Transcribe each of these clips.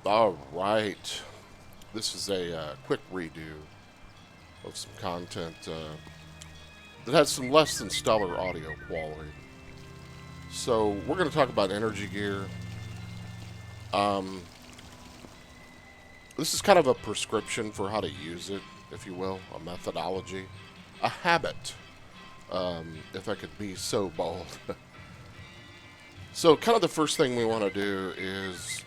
All right. This is a quick redo of some content that has some less than stellar audio quality. So we're going to talk about energy gear. Um, this is kind of a prescription for how to use it, if you will, a methodology, a habit, if I could be so bold. So, kind of the first thing we want to do is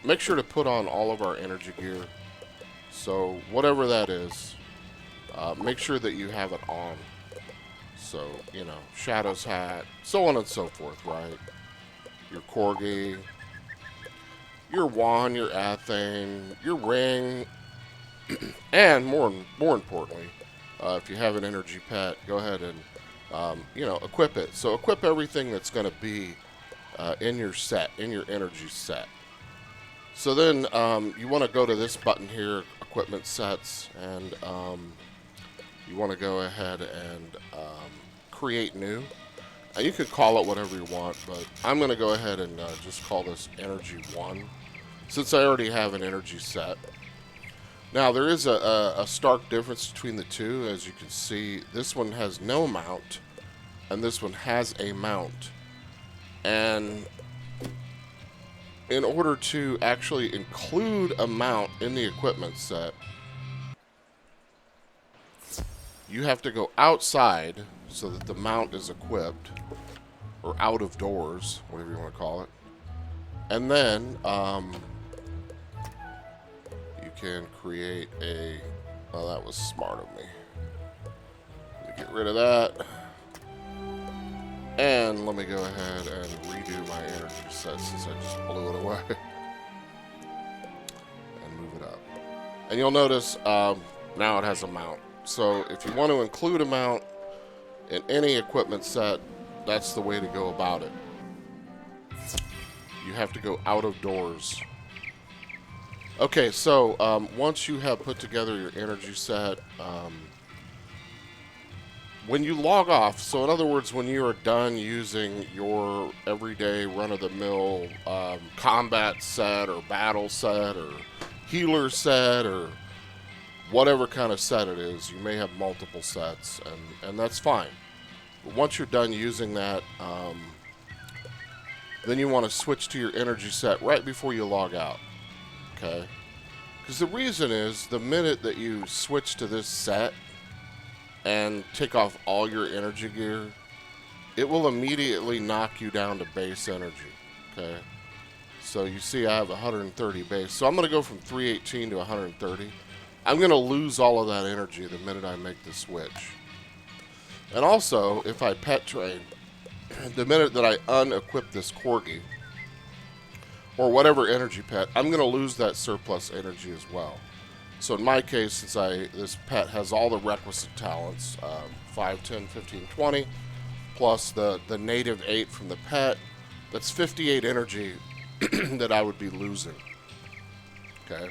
make sure to put on all of our energy gear. So, whatever that is, make sure that you have it on. So, Shadow's hat, so on and so forth, right? Your corgi, your wand, your athane, your ring, and more importantly, if you have an energy pet, go ahead and equip it. So equip everything that's going to be in your set, in your energy set. So then you want to go to this button here, equipment sets, and you want to go ahead and create new. You could call it whatever you want, but I'm going to go ahead and just call this Energy 1, since I already have an energy set. Now, there is a stark difference between the two. As you can see, this one has no mount, and this one has a mount. And in order to actually include a mount in the equipment set, you have to go outside so that the mount is equipped, or out of doors, whatever you want to call it. And then you can create a... Oh, that was smart of me. Let me get rid of that. And let me go ahead and redo my energy set since I just blew it away. And move it up. And you'll notice now it has a mount. So if you want to include a mount in any equipment set, that's the way to go about it. You have to go out of doors. Okay, so once you have put together your energy set, when you log off, so in other words, when you are done using your everyday run-of-the-mill combat set or battle set or healer set or whatever kind of set it is, you may have multiple sets, and that's fine. But once you're done using that, then you want to switch to your energy set right before you log out. Okay? Because the reason is, the minute that you switch to this set and take off all your energy gear, it will immediately knock you down to base energy. Okay? So you see I have 130 base. So I'm going to go from 318 to 130. I'm going to lose all of that energy the minute I make the switch. And also, if I pet train, the minute that I unequip this corgi, or whatever energy pet, I'm going to lose that surplus energy as well. So in my case, since this pet has all the requisite talents, 5, 10, 15, 20, plus the native 8 from the pet, that's 58 energy that I would be losing. Okay?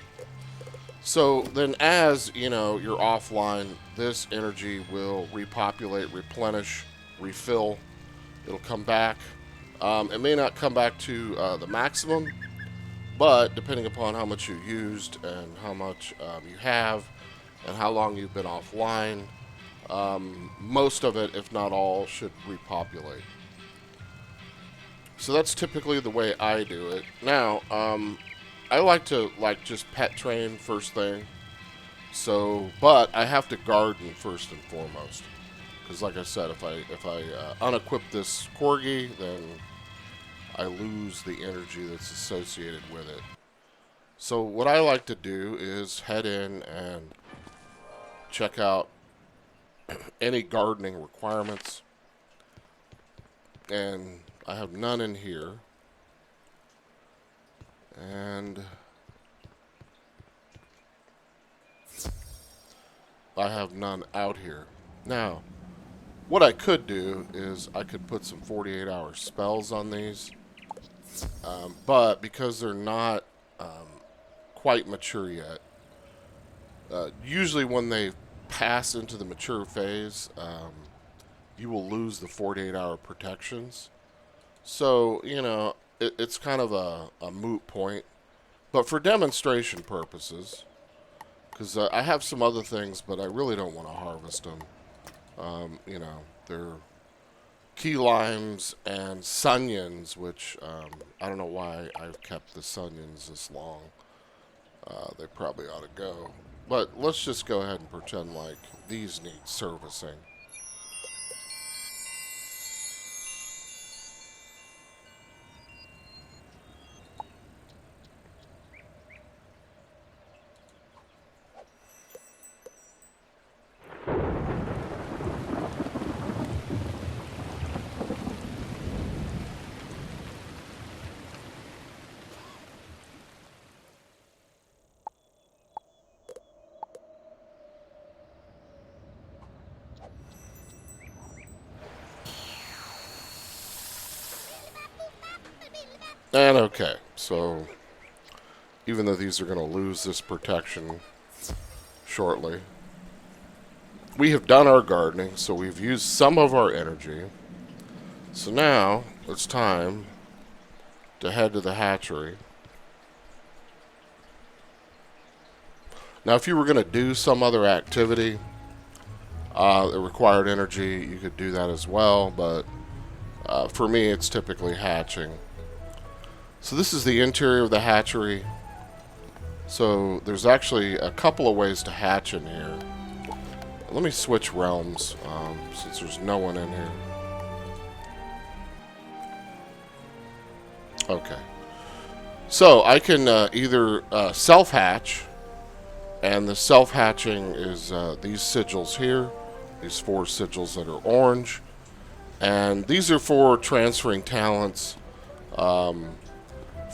So then as, you're offline, this energy will repopulate, replenish, refill. It'll come back. It may not come back to the maximum, but depending upon how much you used and how much you have and how long you've been offline, most of it, if not all, should repopulate. So that's typically the way I do it. Now, I like to just pet train first thing. So, but I have to garden first and foremost, because like I said, if I unequip this corgi, then I lose the energy that's associated with it. So what I like to do is head in and check out any gardening requirements, and I have none in here, and I have none out here. Now, what I could do is I could put some 48-hour spells on these, but because they're not quite mature yet, usually when they pass into the mature phase, you will lose the 48-hour protections. So, it's kind of a moot point. But for demonstration purposes, because I have some other things, but I really don't want to harvest them. You know, they're key limes and sunions, which I don't know why I've kept the sunions this long. They probably ought to go. But let's just go ahead and pretend like these need servicing. And okay, so even though these are going to lose this protection shortly, we have done our gardening, so we've used some of our energy. So now it's time to head to the hatchery. Now, if you were going to do some other activity that required energy, you could do that as well, but for me, it's typically hatching. So this is the interior of the hatchery. So there's actually a couple of ways to hatch in here. Let me switch realms since there's no one in here. Okay. So I can either self-hatch, and the self-hatching is these sigils here, these 4 sigils that are orange. And these are for transferring talents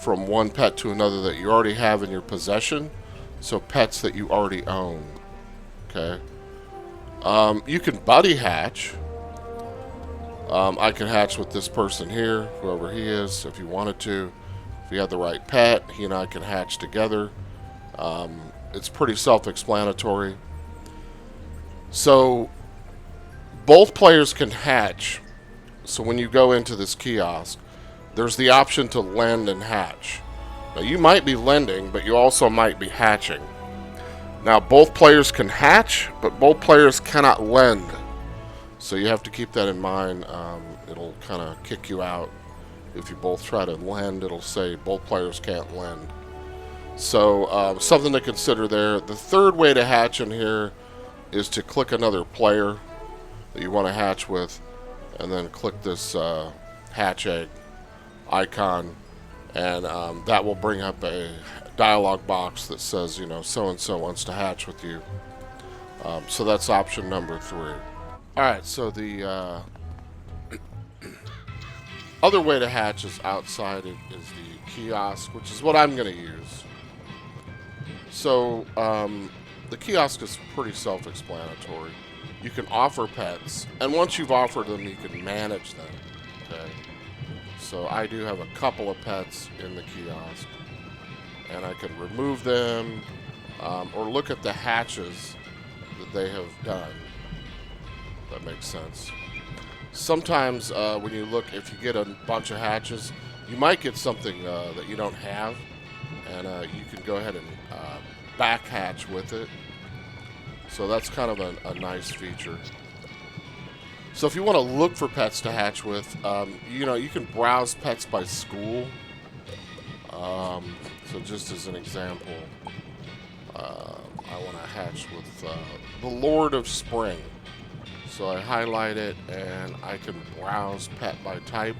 from one pet to another that you already have in your possession. So pets that you already own. Okay. You can buddy hatch. I can hatch with this person here, whoever he is, if you wanted to. If you have the right pet, he and I can hatch together. It's pretty self-explanatory. So both players can hatch. So when you go into this kiosk, there's the option to lend and hatch. Now you might be lending, but you also might be hatching. Now both players can hatch, but both players cannot lend. So you have to keep that in mind. It'll kind of kick you out. If you both try to lend, it'll say both players can't lend. So something to consider there. The third way to hatch in here is to click another player that you want to hatch with, and then click this hatch egg icon, and that will bring up a dialog box that says, you know, so-and-so wants to hatch with you. So that's option number 3. Alright, so the other way to hatch is outside. It is the kiosk, which is what I'm going to use. So the kiosk is pretty self-explanatory. You can offer pets, and once you've offered them, you can manage them. Okay. So I do have a couple of pets in the kiosk, and I can remove them or look at the hatches that they have done. That makes sense. Sometimes when you look, if you get a bunch of hatches, you might get something that you don't have, and you can go ahead and back hatch with it. So that's kind of a nice feature. So if you want to look for pets to hatch with, you know, you can browse pets by school. So just as an example, I want to hatch with the Lord of Spring. So I highlight it, and I can browse pet by type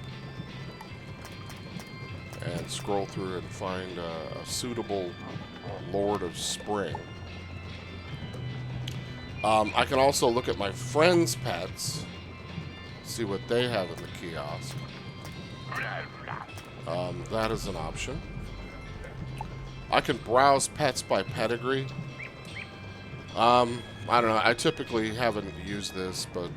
and scroll through and find a suitable Lord of Spring. I can also look at my friends' pets, see what they have in the kiosk. That is an option. I can browse pets by pedigree. I don't know. I typically haven't used this, but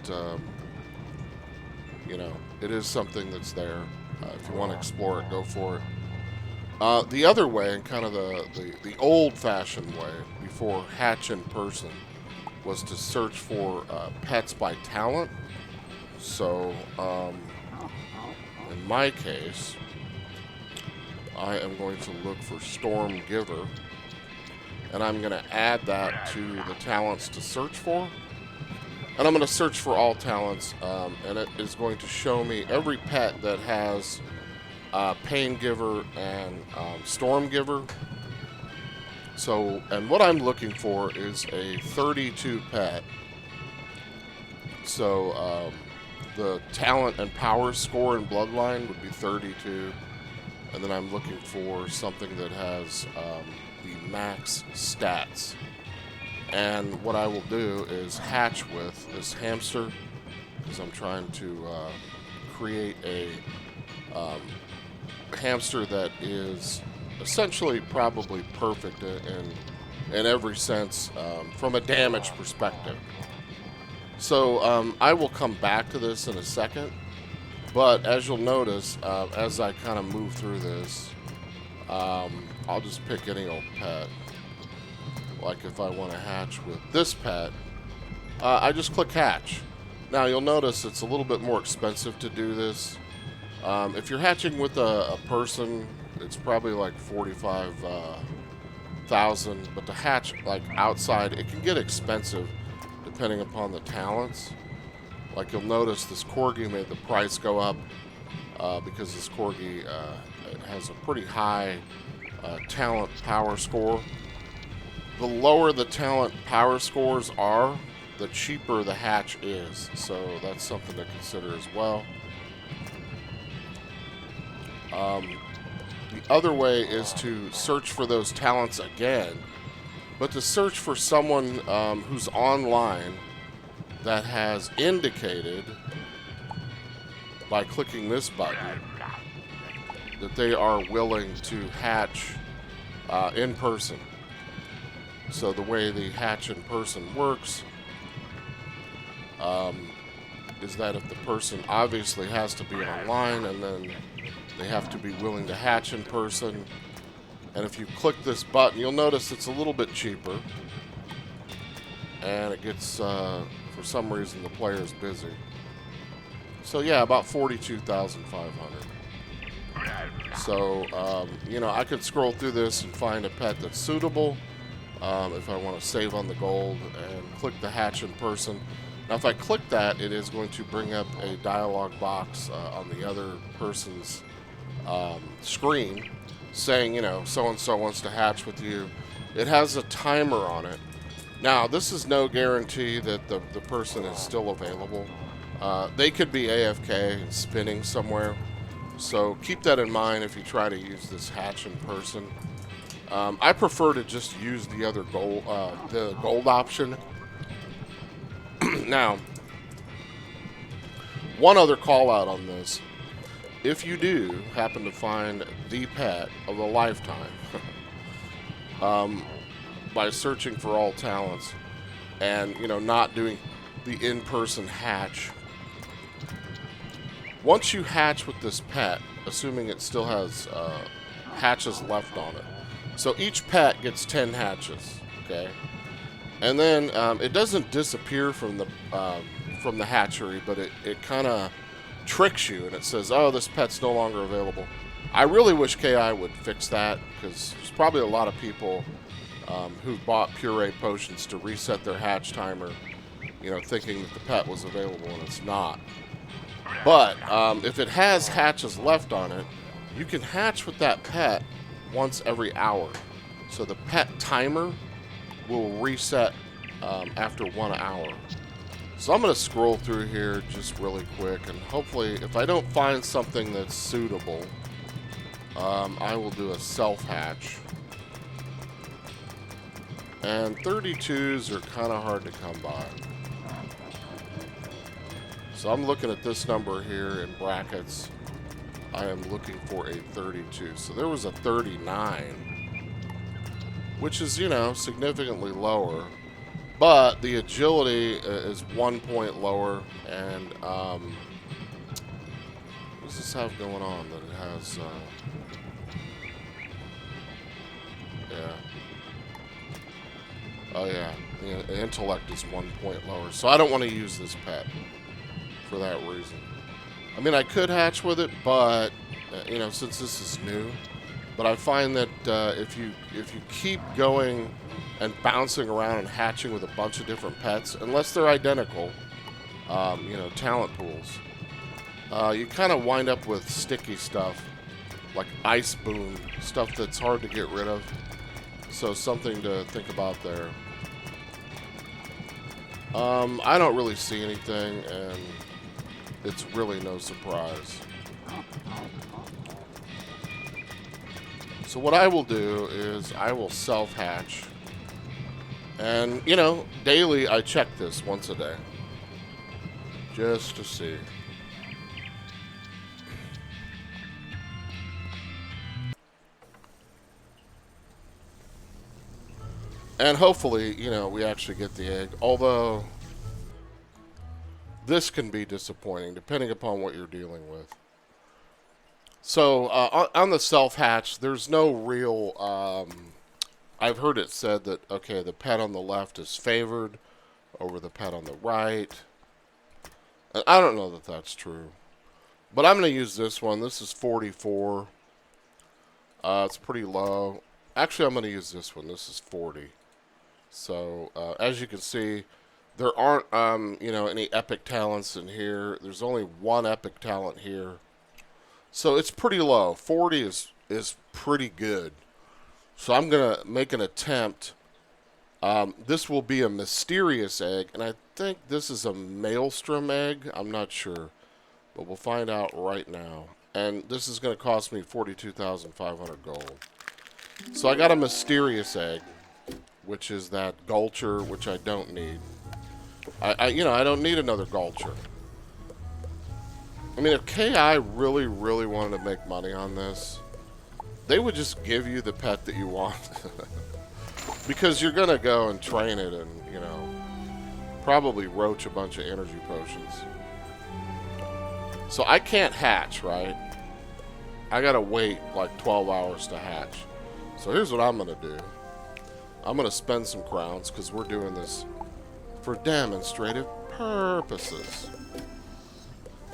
you know, it is something that's there. If you want to explore it, go for it. The other way, and kind of the old-fashioned way, before hatch in person, was to search for pets by talent. So, in my case, I am going to look for Storm Giver, and I'm going to add that to the talents to search for. And I'm going to search for all talents, and it is going to show me every pet that has Pain Giver and Storm Giver. So, and what I'm looking for is a 32 pet. So, the talent and power score and bloodline would be 32. And then I'm looking for something that has the max stats. And what I will do is hatch with this hamster, because I'm trying to create a hamster that is essentially probably perfect in every sense from a damage perspective. So I will come back to this in a second, but as you'll notice, as I kind of move through this, I'll just pick any old pet. Like if I want to hatch with this pet, I just click hatch. Now you'll notice it's a little bit more expensive to do this. If you're hatching with a person, it's probably like 45,000. But to hatch like outside, it can get expensive depending upon the talents. Like you'll notice this corgi made the price go up because this corgi it has a pretty high talent power score. The lower the talent power scores are, the cheaper the hatch is. So that's something to consider as well. The other way is to search for those talents again, but to search for someone who's online that has indicated by clicking this button that they are willing to hatch in person. So the way the hatch in person works is that if the person obviously has to be online, and then they have to be willing to hatch in person. And if you click this button, you'll notice it's a little bit cheaper. And it gets, for some reason, the player's busy. So yeah, about 42,500. So, you know, I could scroll through this and find a pet that's suitable. If I want to save on the gold and click the hatch in person. Now if I click that, it is going to bring up a dialog box on the other person's screen saying, you know, so-and-so wants to hatch with you. It has a timer on it. Now this is no guarantee that the person is still available. They could be AFK and spinning somewhere. So keep that in mind if you try to use this hatch in person. I prefer to just use the other gold, the gold option. Now, one other call out on this. If you do happen to find the pet of a lifetime by searching for all talents and, you know, not doing the in-person hatch, once you hatch with this pet, assuming it still has hatches left on it, so each pet gets 10 hatches, okay? And then it doesn't disappear from the hatchery, but it kind of tricks you, and it says, oh, this pet's no longer available. I really wish KI would fix that, because there's probably a lot of people who bought puree potions to reset their hatch timer, you know, thinking that the pet was available, and it's not. But if it has hatches left on it, you can hatch with that pet once every hour. So the pet timer will reset after 1 hour. So I'm going to scroll through here just really quick, and hopefully if I don't find something that's suitable, I will do a self-hatch. And 32s are kind of hard to come by. So I'm looking at this number here in brackets. I am looking for a 32. So there was a 39, which is, you know, significantly lower. But the agility is 1 point lower. And what does this have going on that it has? Yeah. Oh yeah, the intellect is 1 point lower. So I don't want to use this pet for that reason. I mean, I could hatch with it, but you know, since this is new, But I find that if you keep going and bouncing around and hatching with a bunch of different pets, unless they're identical, you know, talent pools, you kind of wind up with sticky stuff like ice boom, stuff that's hard to get rid of. So something to think about there. I don't really see anything, and it's really no surprise. So what I will do is I will self-hatch. And, you know, daily I check this once a day. Just to see. And hopefully, you know, we actually get the egg. Although, this can be disappointing, depending upon what you're dealing with. So, on the self-hatch, there's no real... I've heard it said that, okay, the pet on the left is favored over the pet on the right. And I don't know that that's true. But I'm going to use this one. This is 44. It's pretty low. Actually, I'm going to use this one. This is 40. So, as you can see, there aren't, you know, any epic talents in here. There's only one epic talent here. So, it's pretty low. 40 is pretty good. So, I'm going to make an attempt. This will be a mysterious egg, and I think this is a maelstrom egg. I'm not sure, but we'll find out right now. And this is going to cost me 42,500 gold. So, I got a mysterious egg, which is that Gulcher, which I don't need. You know, I don't need another Gulcher. I mean, if KI really, really wanted to make money on this, they would just give you the pet that you want. Because you're going to go and train it and, you know, probably roach a bunch of energy potions. So I can't hatch, right? I got to wait like 12 hours to hatch. So here's what I'm going to do. I'm going to spend some crowns because we're doing this for demonstrative purposes.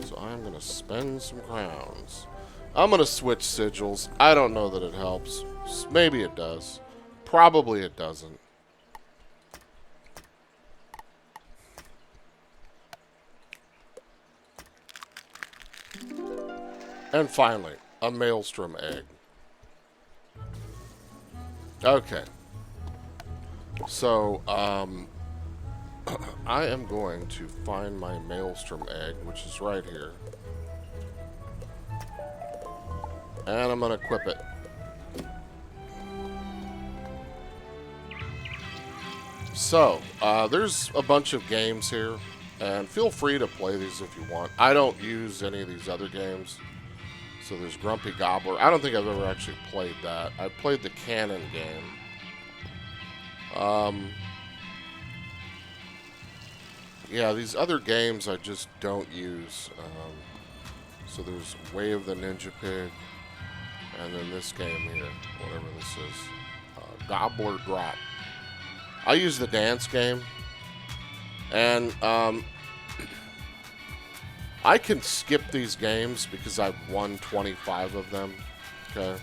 So I'm going to spend some crowns. I'm going to switch sigils. I don't know that it helps. Maybe it does. Probably it doesn't. And finally, a maelstrom egg. Okay. So, I am going to find my maelstrom egg, which is right here. And I'm going to equip it. So, there's a bunch of games here, and feel free to play these if you want. I don't use any of these other games. So there's Grumpy Gobbler. I don't think I've ever actually played that. I played the Cannon game. Yeah, these other games I just don't use. So there's Way of the Ninja Pig, and then this game here, whatever this is, Gobbler Drop. I use the dance game, and I can skip these games because I've won 25 of them. Okay.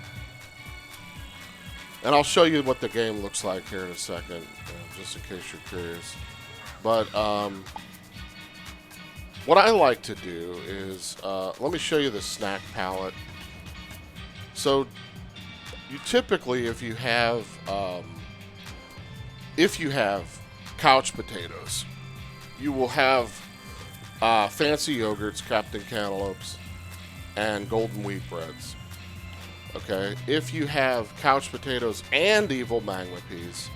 And I'll show you what the game looks like here in a second, just in case you're curious. But what I like to do is, let me show you the snack palette. So, you typically, if you have couch potatoes, you will have fancy yogurts, Captain Cantaloupes, and golden wheat breads. Okay, if you have couch potatoes and evil magma peas,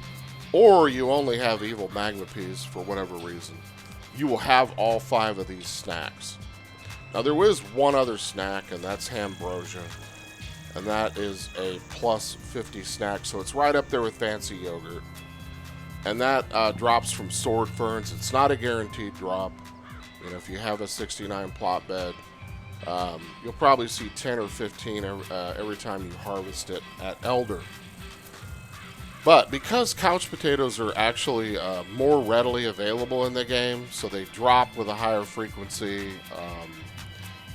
or you only have evil magma peas for whatever reason, you will have all 5 of these snacks. Now there is one other snack, and that's Ambrosia, and that is a plus 50 snack, so it's right up there with fancy yogurt. And that drops from sword ferns. It's not a guaranteed drop. You know, if you have a 69 plot bed, you'll probably see 10 or 15 every time you harvest it at Elder. But because couch potatoes are actually more readily available in the game, so they drop with a higher frequency,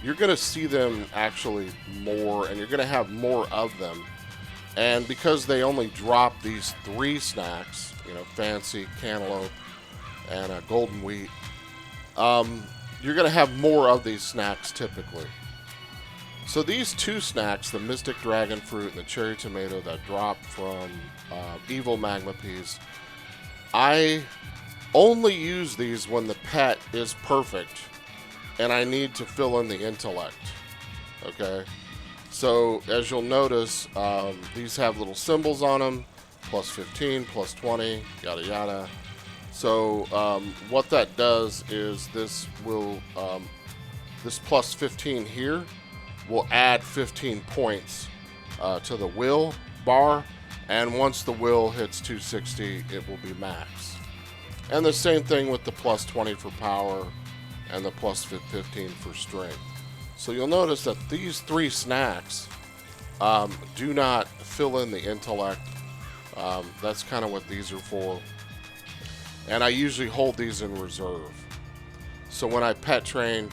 you're going to see them actually more, and you're going to have more of them And because they only drop these 3 snacks, you know, fancy, cantaloupe, and golden wheat, you're going to have more of these snacks typically. So these 2 snacks, the Mystic Dragon Fruit and the Cherry Tomato that drop from Evil Magma Peas, I only use these when the pet is perfect and I need to fill in the intellect. Okay? So as you'll notice, these have little symbols on them, plus 15, plus 20, yada yada. So what that does is this will, this plus 15 here will add 15 points to the will bar, and once the will hits 260, it will be max. And the same thing with the plus 20 for power and the plus 15 for strength. So you'll notice that these 3 snacks do not fill in the intellect. That's kind of what these are for. And I usually hold these in reserve. So when I pet train,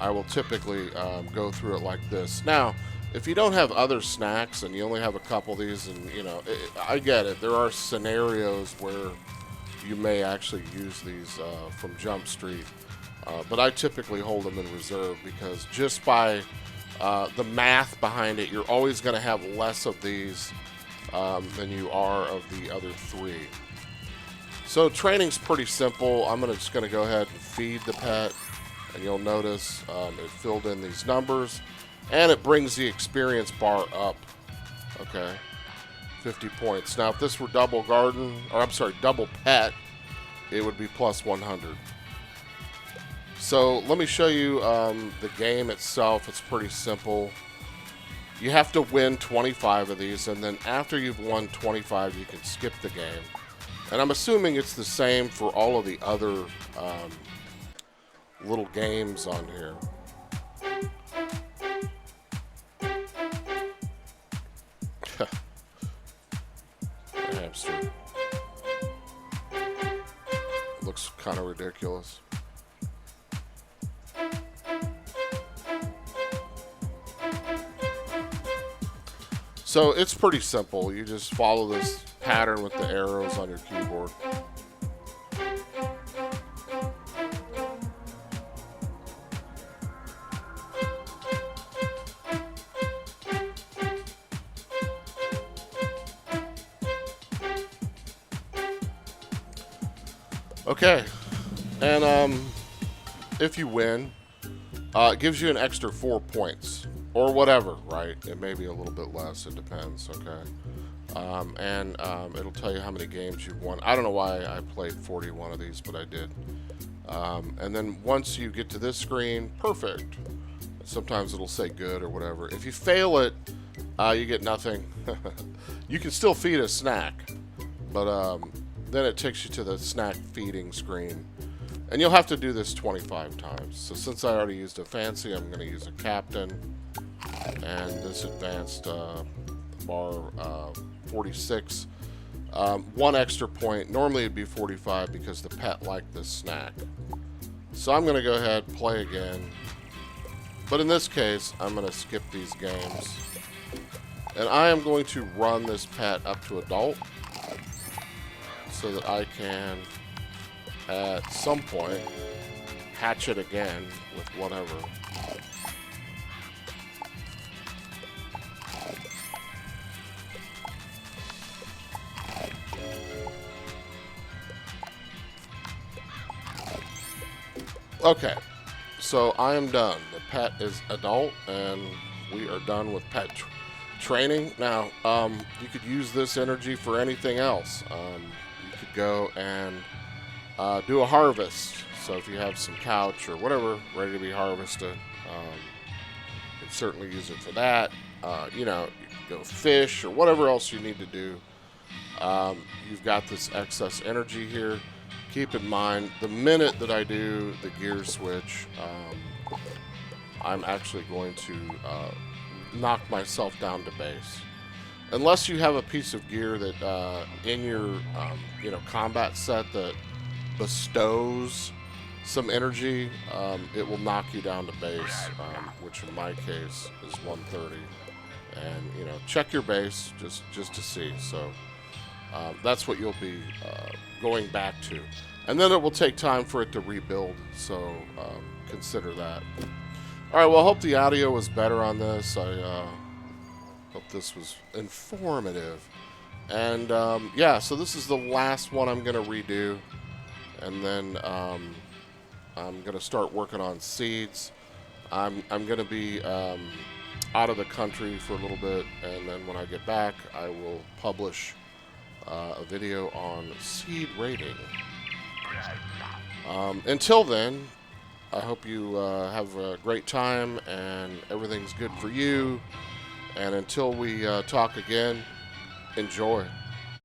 I will typically go through it like this. Now, if you don't have other snacks and you only have a couple of these, and you know, I get it. There are scenarios where you may actually use these from Jump Street, but I typically hold them in reserve because just by the math behind it, you're always going to have less of these than you are of the other 3. So training's pretty simple. I'm just going to go ahead and feed the pet, and you'll notice it filled in these numbers, and it brings the experience bar up. Okay, 50 points. Now, if this were double garden, or I'm sorry, double pet, it would be plus 100. So let me show you the game itself. It's pretty simple. You have to win 25 of these, and then after you've won 25, you can skip the game. And I'm assuming it's the same for all of the other little games on here. Hamster. Looks kind of ridiculous. So it's pretty simple. You just follow this pattern with the arrows on your keyboard. Okay, and if you win, it gives you an extra 4 points. Or whatever, right? It may be a little bit less, it depends, okay? And it'll tell you how many games you've won. I don't know why I played 41 of these, but I did. And then once you get to this screen, perfect. Sometimes it'll say good or whatever. If you fail it, you get nothing. You can still feed a snack, but then it takes you to the snack feeding screen. And you'll have to do this 25 times. So since I already used a fancy, I'm going to use a captain. And this advanced bar 46. 1 extra point. Normally it'd be 45 because the pet liked this snack. So I'm going to go ahead and play again. But in this case, I'm going to skip these games. And I am going to run this pet up to adult so that I can, at some point, hatch it again with whatever. Okay, so I am done. The pet is adult, and we are done with pet training. Now, you could use this energy for anything else. You could go and do a harvest. So if you have some couch or whatever ready to be harvested, you can certainly use it for that. You know, you can go fish or whatever else you need to do. You've got this excess energy here. Keep in mind, the minute that I do the gear switch, I'm actually going to knock myself down to base. Unless you have a piece of gear that in your you know, combat set that bestows some energy, it will knock you down to base, which in my case is 130. and check your base just to see. So that's what you'll be going back to, and then it will take time for it to rebuild. So consider that. All right. Well, I hope the audio was better on this. I hope this was informative. And yeah, so this is the last one I'm going to redo, and then I'm going to start working on seeds. I'm going to be out of the country for a little bit, and then when I get back, I will publish a video on seed rating. Until then, I hope you have a great time and everything's good for you. And until we talk again, enjoy.